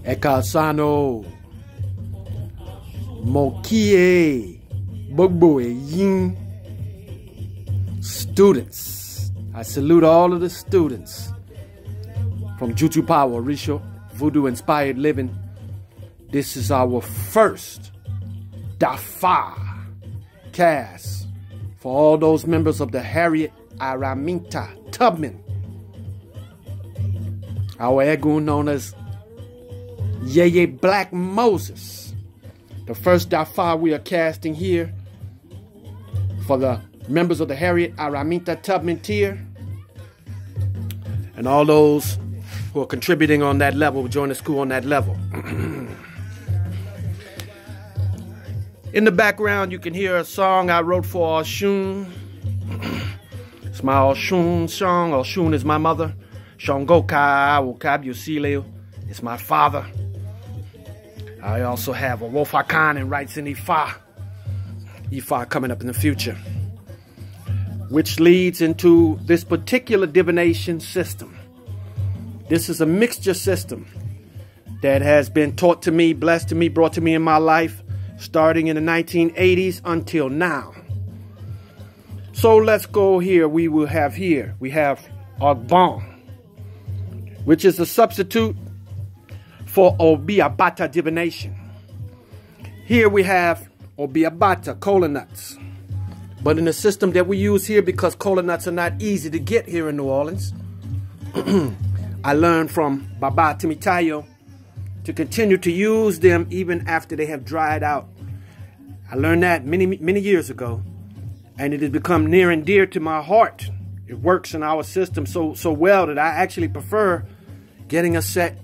Ekasano Mokie Bogbo Yin. Students, I salute all of the students from Juju Power, Orìṣà, Vudu Inspired Living. This is our first Dafa cast for all those members of the Harriet AramintaTubman. Our Egun known as Yeye Black Moses. The first Dafa we are casting here for the members of the Harriet AramintaTubman tier and all those who are contributing on that level, join the school on that level. In the background, you can hear a song I wrote for Oshun. It's my Oshun song. Oshun is my mother. Şango ka Yusile is my father. I also have a Wofakan and writes in Ifa. Ifa coming up in the future, which leads into this particular divination system. This is a mixture system that has been taught to me, blessed to me, brought to me in my life, starting in the 1980s until now. So let's go here. We have Opon, which is a substitute for Abata divination. Here we have Abata, cola nuts. But in the system that we use here, because cola nuts are not easy to get here in New Orleans, I learned from Baba Timitayo to continue to use them even after they have dried out. I learned that many years ago, and it has become near and dear to my heart. It works in our system so well that I actually prefer getting a set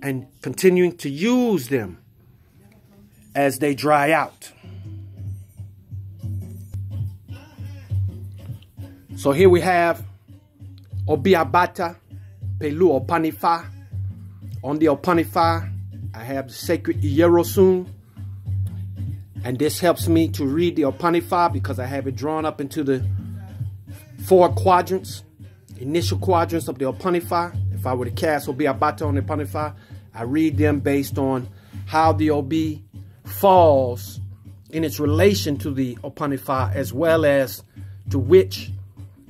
and continuing to use them as they dry out. So here we have Abata, pelu Opon Ifa. On the Opon Ifa, I have the sacred Hierosoon. And this helps me to read the Opon Ifa because I have it drawn up into the 4 quadrants, initial quadrants of the Opon Ifa. If I were to cast Abata on the Opon Ifa, I read them based on how the OB falls in its relation to the Opon Ifa, as well as to which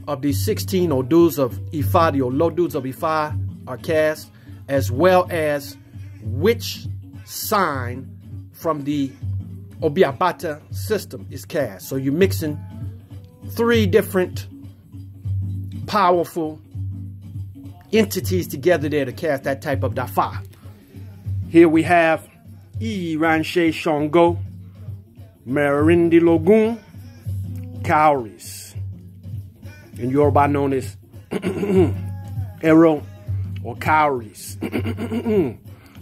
of the 16 Odus of Ifa, the Olodus of Ifa are cast, as well as which sign from the Abata system is cast. So you're mixing 3 different powerful entities together there to cast that type of Dafa. Here we have Iranşe Şango, Merindinlogun, cowries. In Yoruba known as arrow or cowries.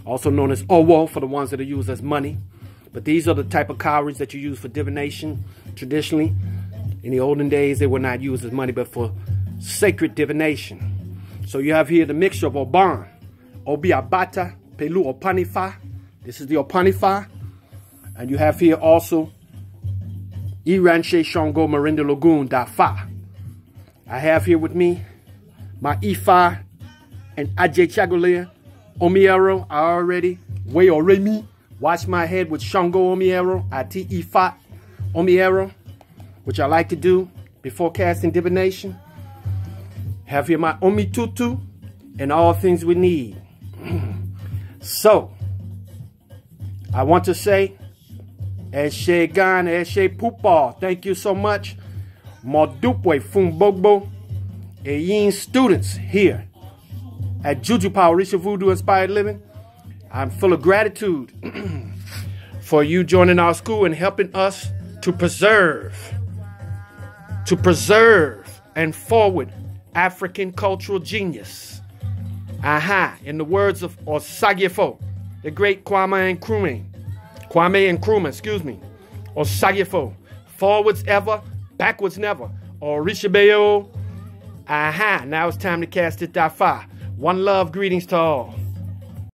Also known as owo for the ones that are used as money. But these are the type of cowries that you use for divination traditionally. In the olden days, they were not used as money, but for sacred divination. So you have here the mixture of Opon, Abata, pelu Opon Ifa. This is the Opon Ifa. And you have here also Iranşe Şango Merindinlogun Dafa. I have here with me my Ifa and Ajay Chagolia Omiero. I already wash my head with Şango Omiero, Ati Ifa Omiero, which I like to do before casting divination. Have here my Omitutu and all things we need. So, I want to say, Eshe Gan, Eshe Pupa, thank you so much. Modupwe Fumbogbo, Eyin students here at Juju Power, Orìṣà, Vudu Inspired Living. I'm full of gratitude for you joining our school and helping us to preserve and forward African cultural genius. In the words of Osagyefo, the great Kwame Nkrumah, excuse me, Osagyefo, forwards ever, backwards never. Orìṣà. Now it's time to cast it Dafa. One love, greetings to all.